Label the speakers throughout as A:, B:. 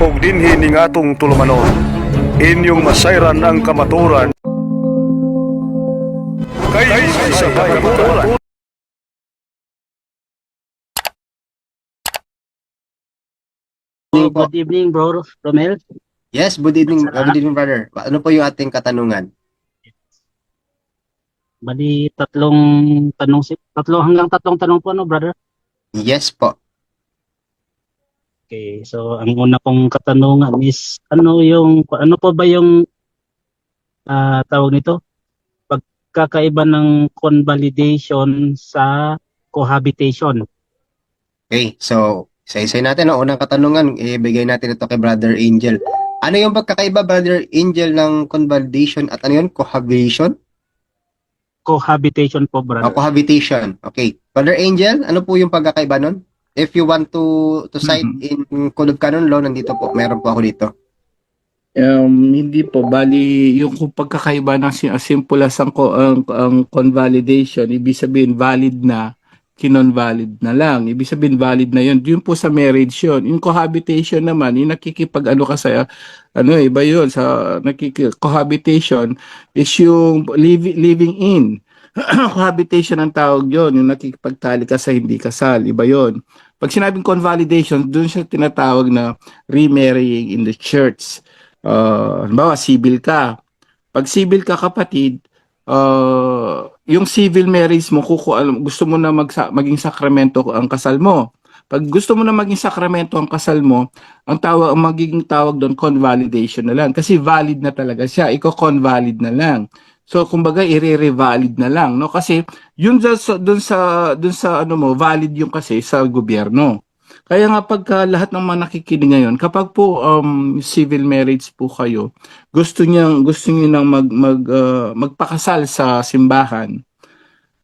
A: og dinhi ning atong tulumanon. Inyong masayran ang kamaturan kay sa kamaturan.
B: Good evening, bro Romel.
C: Yes, good evening, brother. Ano po yung ating katanungan?
B: Bali, tatlo hanggang tatlong tanong po, no, brother?
C: Yes po.
B: Okay, so ang una kong katanungan is, ano po ba yung tawag nito? Pagkakaiba ng convalidation sa cohabitation.
C: Okay, so isa-isay natin ang unang katanungan, ibigay natin ito kay Brother Angel. Ano yung pagkakaiba, Brother Angel, ng convalidation at ano yun? Cohabitation?
B: Cohabitation po, brother.
C: Cohabitation. Okay. Brother Angel, ano po yung pagkakaiba nun? If you want to cite in Code of Canon Law, nandito po. Meron po ako dito.
D: Hindi po. Bali, yung kung pagkakaiba ng simple as ang convalidation, ibig sabihin valid na, kinon-valid na lang. Ibig sabihin valid na yun. Yun po sa marriage yun. Yung cohabitation naman, yung nakikipag-ano ka sa, iba yun. Sa cohabitation is yung living in. Cohabitation ang tawag yun. Yung nakikipagtali ka sa hindi kasal. Iba yun. Pag sinabing convalidation, dun siya tinatawag na remarrying in the church. Halimbawa, civil ka. Pag civil ka, kapatid, yung civil marriage mo, gusto mo na maging sakramento ang kasal mo. Pag gusto mo na maging sakramento ang kasal mo, ang magiging tawag doon, convalidation na lang. Kasi valid na talaga siya. Iko-convalid na lang. So, kumbaga, i-re-valid na lang. No? Kasi, yun dun sa ano mo, valid yung kasi sa gobyerno. Kaya nga pagka lahat ng mga nakikinig ngayon, kapag po civil marriage po kayo, gusto niyo nang magpakasal sa simbahan.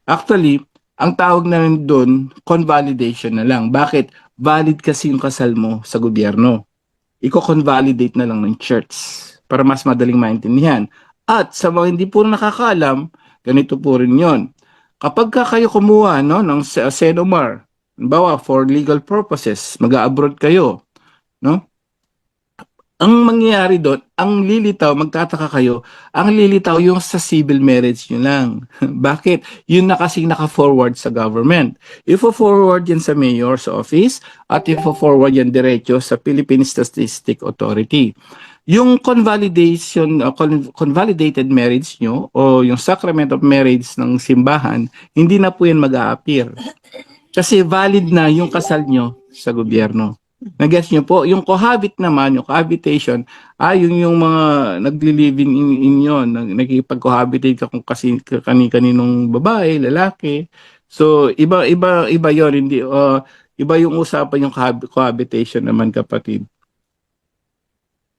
D: Actually, ang tawag na rin doon, convalidation na lang. Bakit? Valid kasi yung kasal mo sa gobyerno. Iko-convalidate na lang ng church para mas madaling maintindihan. At sa mga hindi po nakakaalam, ganito po rin yon. Kapag kayo kumuha ng Senomar, halimbawa for legal purposes, mag-a-abroad kayo, no? Ang mangyayari doon, ang lilitaw, magtataka kayo, ang lilitaw yung sa civil marriage nyo lang. Bakit? Yun na kasing naka-forward sa government. Ifo-forward yan sa mayor's office at ifo-forward yan diretso sa Philippine Statistics Authority. Yung convalidated marriage nyo o yung sacrament of marriage ng simbahan, hindi na po yan mag-a-appear. Kasi valid na yung kasal nyo sa gobyerno. Nag-gets nyo po? Yung cohabit naman, yung cohabitation, yung mga nagli-living in yun, nakikipag-cohabitate ka kung kaninong babae, lalaki. So, iba yun. Hindi, iba yung usapan yung cohabitation naman, kapatid.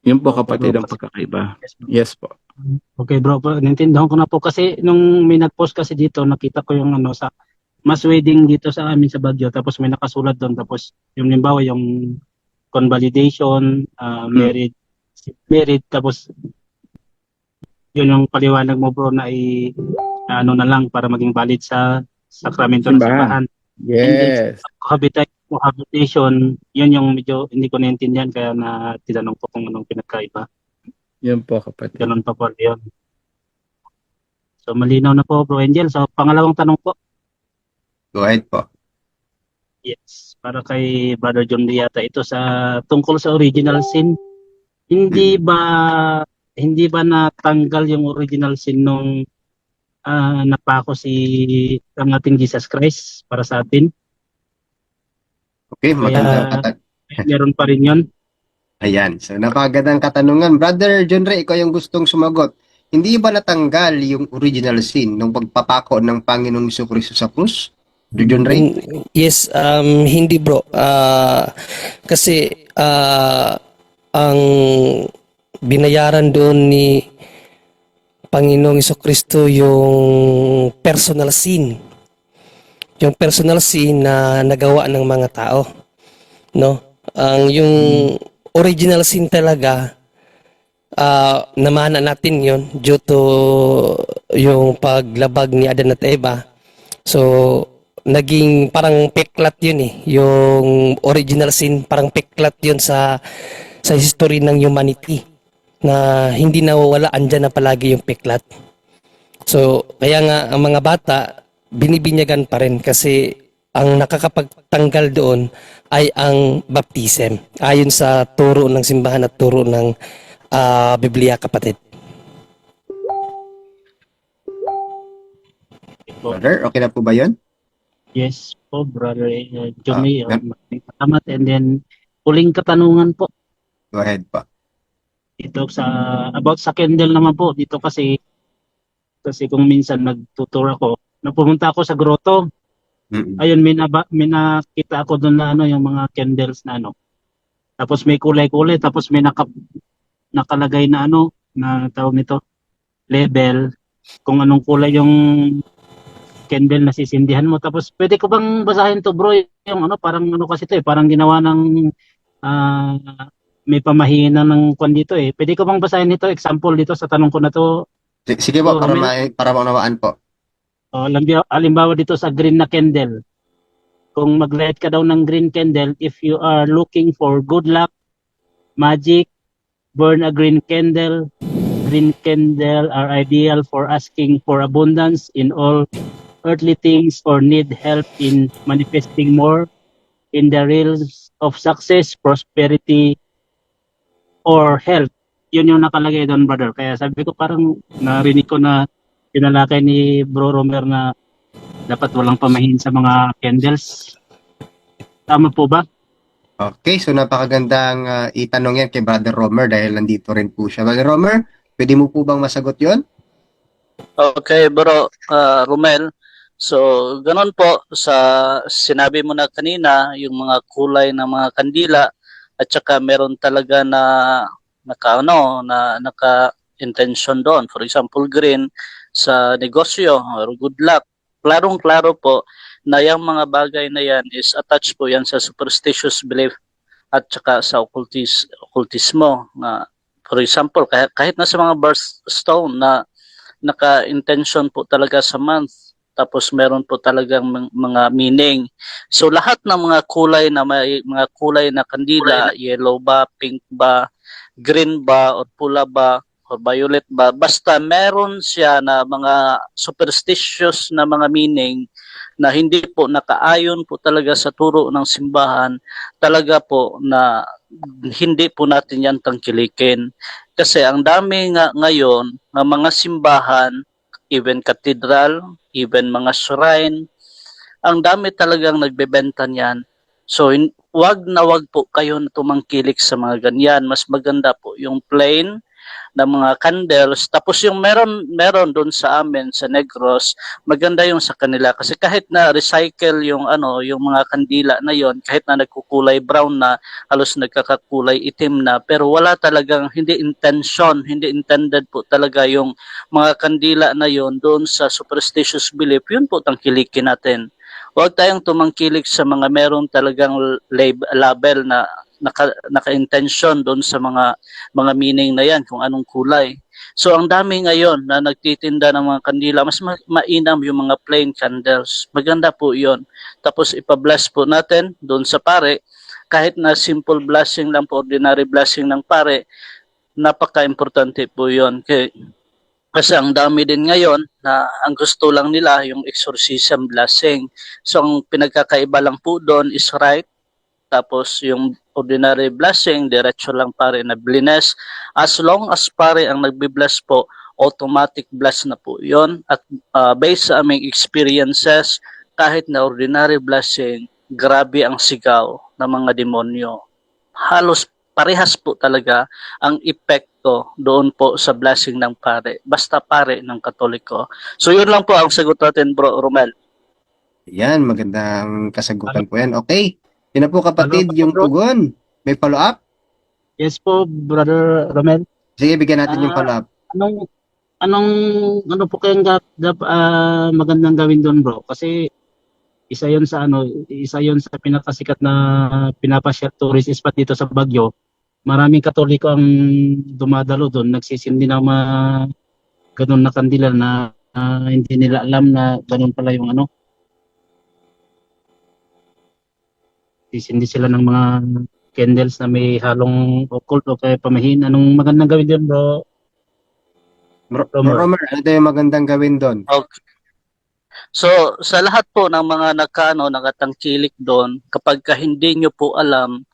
D: Yun po, kapatid, ang pagkakaiba. Yes po.
B: Okay, bro. Naintindihan ko na po kasi nung may nag-post kasi dito, nakita ko yung sa mass wedding dito sa amin sa Baguio, tapos may nakasulat doon, tapos yung limbawa yung convalidation, married, tapos yun yung paliwanag mo, bro, na na lang para maging valid sa sakramento ng simbahan.
D: Yes.
B: Cohabitation, yun yung medyo hindi ko naintindihan, kaya na tinanong ko kung anong pinagkaiba.
D: Yun po, kapatid.
B: Ganun pa po yun. So malinaw na po, bro Angel. So pangalawang tanong po.
C: Go ahead po.
B: Yes, para kay Brother John Diata, ito sa tungkol sa original sin. Hindi ba natanggal yung original sin nung napako ang ating Jesus Christ para sa atin?
C: Okay, magandang
B: meron pa rin yun.
C: Ayan, so napakagandang katanungan. Brother John Ray, ikaw yung gustong sumagot. Hindi ba natanggal yung original sin nung pagpapako ng Panginoong Jesucristo sa krus? John Ray?
E: Yes, hindi bro. Kasi ang binayaran doon ni Panginoong Jesucristo yung personal sin. Yung personal sin na nagawa ng mga tao. No? Yung original sin talaga, namana natin yon due to yung paglabag ni Adan at Eva. So, naging parang peklat yun eh. Yung original sin, parang peklat yun sa sa history ng humanity na hindi nawawala, andyan na palagi yung peklat. So, kaya nga ang mga bata, binibinyagan pa rin kasi ang nakakapagtanggal doon ay ang baptism. Ayon sa turo ng simbahan at turo ng Biblia, kapatid.
C: Brother, okay na po ba yun?
B: Yes po, Brother Johnny.
C: Ah,
B: Salamat. And then, huling katanungan po
C: Go ahead pa.
B: dito about sa candle naman po. Dito kasi kung minsan nagtutur ako, napumunta ako sa grotto.
C: Mm-mm.
B: Ayun, may nakita ako doon na yung mga candles na Tapos may kulay-kulay, tapos may nakalagay na na tawag nito, label, kung anong kulay yung candle na sisindihan mo. Tapos pwede ko bang basahin to, bro, yung parang kasi to parang ginawa ng may pamahina ng kwan dito Pwede ko bang basahin ito, example dito sa tanong ko na to?
C: Sige po, para,
B: Romel?
C: para maunawaan po.
B: Halimbawa dito sa green na candle. Kung mag-light ka daw ng green candle, if you are looking for good luck, magic, burn a green candle. Green candle are ideal for asking for abundance in all earthly things or need help in manifesting more in the realms of success, prosperity, or health. Yun yung nakalagay doon, brother. Kaya sabi ko, parang narinig ko na pinalakay ni Bro Romer na dapat walang pamahin sa mga candles. Tama po ba?
C: Okay, so napakagandang itanong yan kay Brother Romer dahil nandito rin po siya. Brother Romer, pwede mo po bang masagot yon?
F: Okay, bro, Romel. So, ganun po sa sinabi mo na kanina, yung mga kulay ng mga kandila at saka meron talaga na naka-intention doon. For example, green sa negosyo or good luck. Klarong-klaro po na yung mga bagay na yan is attached po yan sa superstitious belief at saka sa occultismo. For example, kahit na sa mga birthstone na naka-intention po talaga sa month, tapos meron po talagang mga meaning. So lahat ng mga kulay na mga kulay na kandila, yellow ba, pink ba, green ba, or pula ba, or violet ba, basta meron siya na mga superstitious na mga meaning na hindi po nakaayon po talaga sa turo ng simbahan, talaga po na hindi po natin yan tangkilikin. Kasi ang dami nga ngayon ng mga simbahan, even cathedral, even mga shrine, ang dami talagang nagbebenta niyan. So, wag po kayo na tumangkilik sa mga ganyan. Mas maganda po yung plain na mga candles. Tapos yung meron doon sa amin, sa Negros, maganda yung sa kanila. Kasi kahit na recycle yung mga kandila na yon, kahit na nagkukulay brown na, halos nagkakakulay itim na, pero wala talagang, hindi intended po talaga yung mga kandila na yon doon sa superstitious belief. Yun po tangkilikin natin. Huwag tayong tumangkilik sa mga meron talagang label na naka-intention doon sa mga meaning na yan, kung anong kulay. So ang dami ngayon na nagtitinda ng mga kandila, mas mainam yung mga plain candles. Maganda po yon. Tapos ipa-bless po natin doon sa pare, kahit na simple blessing lang po, ordinary blessing ng pare, napaka-importante po yon. Kasi ang dami din ngayon na ang gusto lang nila yung exorcism blessing. So ang pinagkakaiba lang po doon is right. Tapos yung ordinary blessing, diretso lang pare na bless. As long as pare ang nagbi-bless po, automatic bless na po yon. At based sa aming experiences, kahit na ordinary blessing, grabe ang sigaw ng mga demonyo. Halos parehas po talaga ang epekto doon po sa blessing ng pare. Basta pare ng Katoliko. So yun lang po ang sagot natin, Bro Romel.
C: Yan, magandang kasagutan po yan. Okay. Yun na po kapatid, yung
B: bro.
C: tugon. May follow-up?
B: Yes po, Brother Romel.
C: Sige, bigyan natin yung follow-up.
B: Ano po kayang magandang gawin doon, bro? Kasi isa 'yon sa pinakasikat na pinapa-share tourist spot dito sa Baguio. Maraming Katoliko ang dumadalo doon, nagsisindi ng mga ganun na kandila na hindi nila alam na ganun pala yung sisindi sila ng mga candles na may halong occult o kaya pamahin. Anong magandang gawin din, bro? Romer.
C: Romer, ano daw yung magandang gawin doon?
F: Okay. So, sa lahat po ng mga nakatangkilik doon, kapag ka hindi nyo po alam,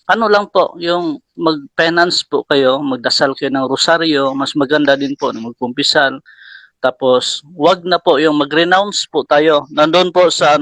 F: ano lang po, yung mag-penance po kayo, magdasal kayo ng rosaryo, mas maganda din po na magkumpisal. Tapos, wag na po yung mag-renounce po tayo. Nandun po sa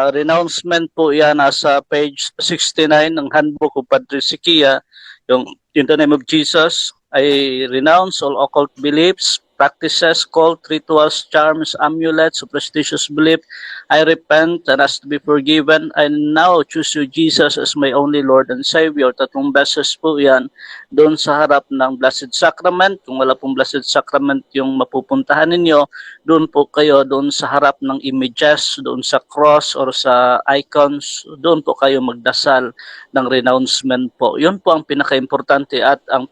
F: renouncement po yan nasa page 69 ng handbook of Padre Siquia, yung in the name of Jesus, I renounce all occult beliefs, practices, cult, rituals, charms, amulets, superstitious belief. I repent and ask to be forgiven. I now choose you, Jesus, as my only Lord and Savior. 3 beses po yan doon sa harap ng Blessed Sacrament. Kung wala pong Blessed Sacrament yung mapupuntahan ninyo, doon po kayo doon sa harap ng images, doon sa cross or sa icons, doon po kayo magdasal ng renouncement po. Yun po ang pinaka-importante at ang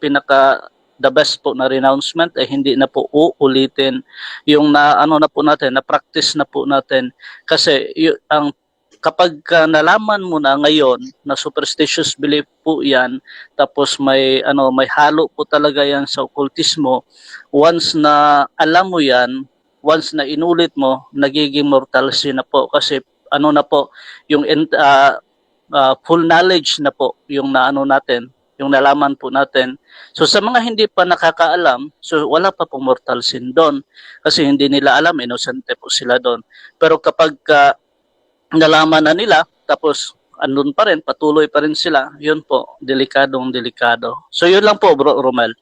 F: the best po na renouncement ay hindi na po uulitin yung na po natin, na practice na po natin, kasi ang kapag nalaman mo na ngayon na superstitious belief po yan, tapos may halo po talaga yan sa occultismo, once na alam mo yan, once na inulit mo, nagiging mortal sin na po, kasi na po yung full knowledge na po yung natin, yung nalaman po natin. So sa mga hindi pa nakakaalam, so wala pa pong mortal sin doon. Kasi hindi nila alam, inosente po sila doon. Pero kapag nalaman na nila, tapos andun pa rin, patuloy pa rin sila, yun po, delikadong delikado. So yun lang po, Bro Romel.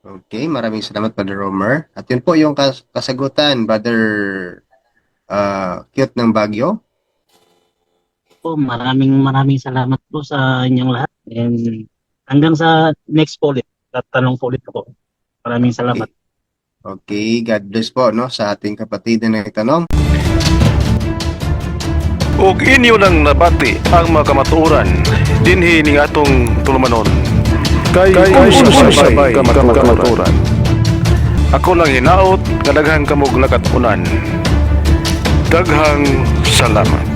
C: Okay, maraming salamat, Brother Romer. At yun po yung kasagutan, Brother Cute ng Baguio.
B: Po, maraming salamat po sa inyong lahat. And hanggang sa next po ulit, tatanong po ulit ako. Maraming salamat.
C: Okay, God bless po sa ating kapatid na nagtanong.
A: Ug inyo nang nabati ang mga kamatuoran dinhi ning atong tulumanon. Kay sabay kamatuoran. Ako lang hinaot, kadaghang kamog nakatunan. Daghang salamat.